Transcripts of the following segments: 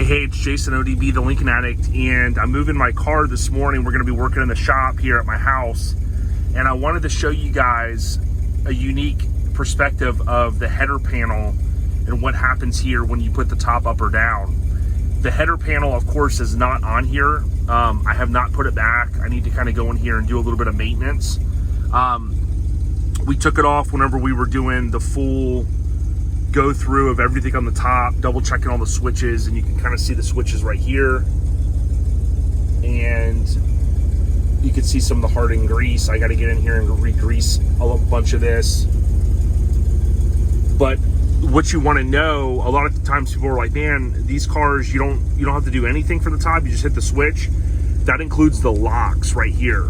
Hey, it's Jason ODB, the Lincoln Addict, and I'm moving my car this morning. We're going to be working in the shop here at my house, and I wanted to show you guys a unique perspective of the header panel and what happens here when you put the top up or down. The header panel, of course, is not on here. I have not put it back. I need to kind of go in here and do a little bit of maintenance. We took it off whenever we were doing the full go through of everything on the top, double checking all the switches, and you can kind of see the switches right here, and you can see some of the hardened grease. I got to get in here and re-grease a bunch of this. But what you want to know, a lot of times people are like, man, these cars, you don't have to do anything for the top, you just hit the switch. That includes the locks right here.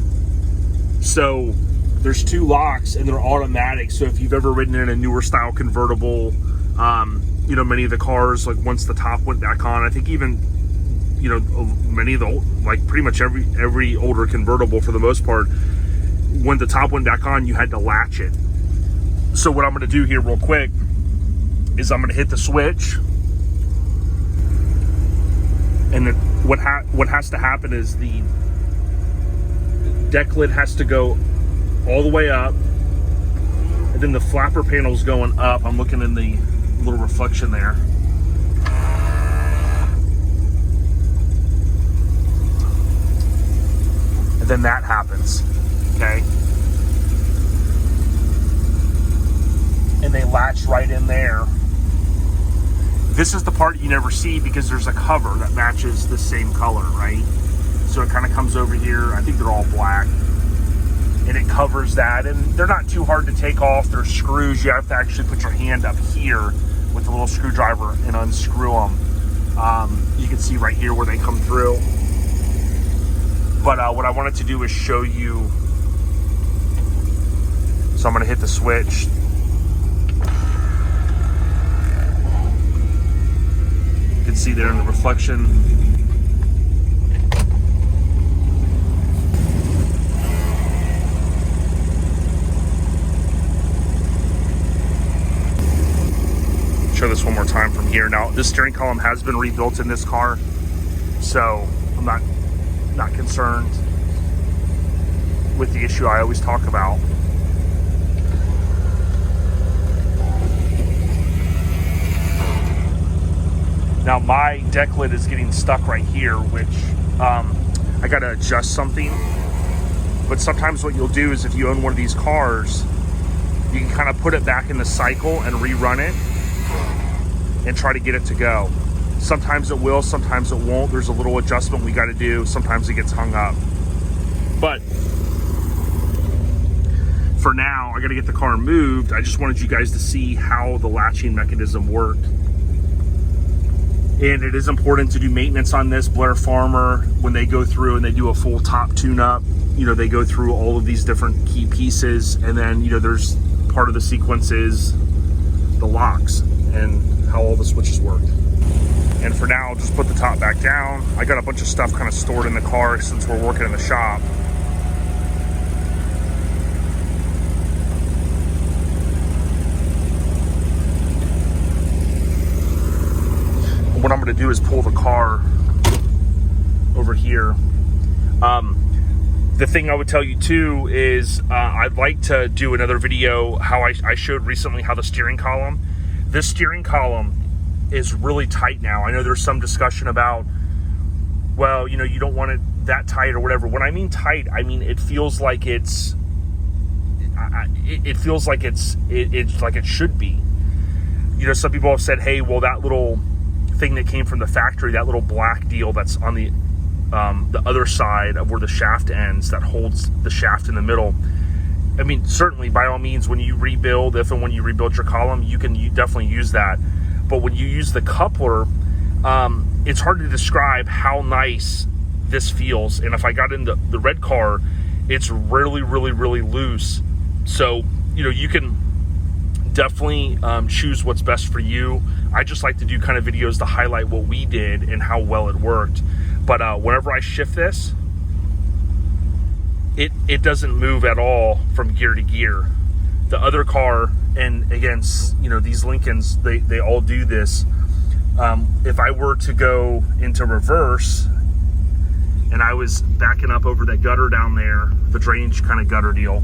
So there's two locks and they're automatic. So if you've ever ridden in a newer style convertible, you know, many of the cars, like once the top went back on, I think even, you know, many of the, like pretty much every older convertible for the most part, when the top went back on, you had to latch it. So what I'm going to do here real quick is I'm going to hit the switch, and then what has to happen is the deck lid has to go all the way up, and then the flapper panel's going up. I'm looking in the little reflection there. And then that happens, okay? And they latch right in there. This is the part you never see because there's a cover that matches the same color, right? So it kind of comes over here. I think they're all black. And it covers that, and they're not too hard to take off. They're screws. You have to actually put your hand up here with a little screwdriver and unscrew them. You can see right here where they come through. But what I wanted to do is show you. So I'm going to hit the switch. You can see there in the reflection. Show this one more time from here. Now, this steering column has been rebuilt in this car, so I'm not concerned with the issue I always talk about. Now, my deck lid is getting stuck right here, which I got to adjust something. But sometimes what you'll do is if you own one of these cars, you can kind of put it back in the cycle and rerun it and try to get it to go. Sometimes it will, sometimes it won't. There's a little adjustment we got to do. Sometimes it gets hung up. But for now, I got to get the car moved. I just wanted you guys to see how the latching mechanism worked. And it is important to do maintenance on this. Blair Farmer, when they go through and they do a full top tune-up, you know, they go through all of these different key pieces, and then, you know, there's part of the sequence is the locks and how all the switches work. And for now, I'll just put the top back down. I got a bunch of stuff kind of stored in the car since we're working in the shop. What I'm going to do is pull the car over here. The thing I would tell you too is I'd like to do another video how I showed recently how the steering column. This steering column is really tight now. I know there's some discussion about, well, you know, you don't want it that tight or whatever. When I mean tight, I mean it feels like it's like it should be. You know, some people have said, hey, well, that little thing that came from the factory, that little black deal that's on the other side of where the shaft ends, that holds the shaft in the middle. I mean, certainly, by all means, when you rebuild, if and when you rebuild your column, you definitely use that. But when you use the coupler, it's hard to describe how nice this feels. And if I got in the red car, it's really, really, really loose. So, you know, you can definitely choose what's best for you. I just like to do kind of videos to highlight what we did and how well it worked. But whenever I shift this, it doesn't move at all from gear to gear. The other car, and again, you know, these Lincolns, they all do this. If I were to go into reverse and I was backing up over that gutter down there, the drainage kind of gutter deal,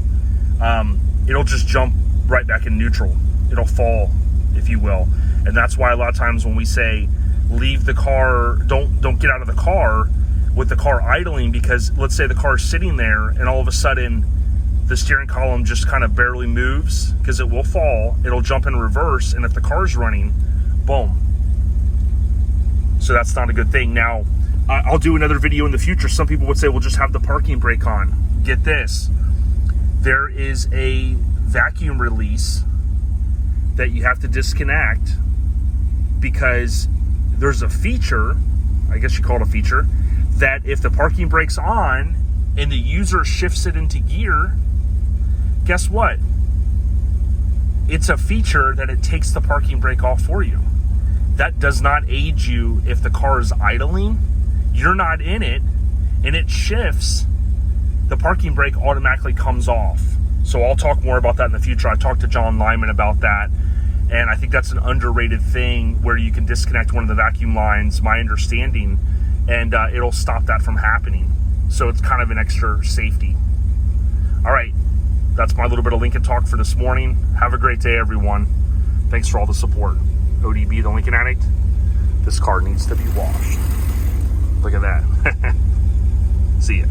it'll just jump right back in neutral. It'll fall, if you will. And that's why a lot of times when we say leave the car, don't get out of the car with the car idling, because let's say the car is sitting there and all of a sudden the steering column just kind of barely moves, because it will fall, it'll jump in reverse, and if the car's running, boom. So that's not a good thing. Now, I'll do another video in the future. Some people would say, well, just have the parking brake on. Get this. There is a vacuum release that you have to disconnect, because there's a feature, I guess you call it a feature, that if the parking brake's on and the user shifts it into gear, guess what? It's a feature that it takes the parking brake off for you. That does not aid you if the car is idling, you're not in it, and it shifts, the parking brake automatically comes off. So I'll talk more about that in the future. I talked to John Lyman about that, and I think that's an underrated thing where you can disconnect one of the vacuum lines, my understanding, and it'll stop that from happening. So it's kind of an extra safety. All right, that's my little bit of Lincoln talk for this morning. Have a great day, everyone. Thanks for all the support. ODB, the Lincoln Addict. This car needs to be washed. Look at that. See ya.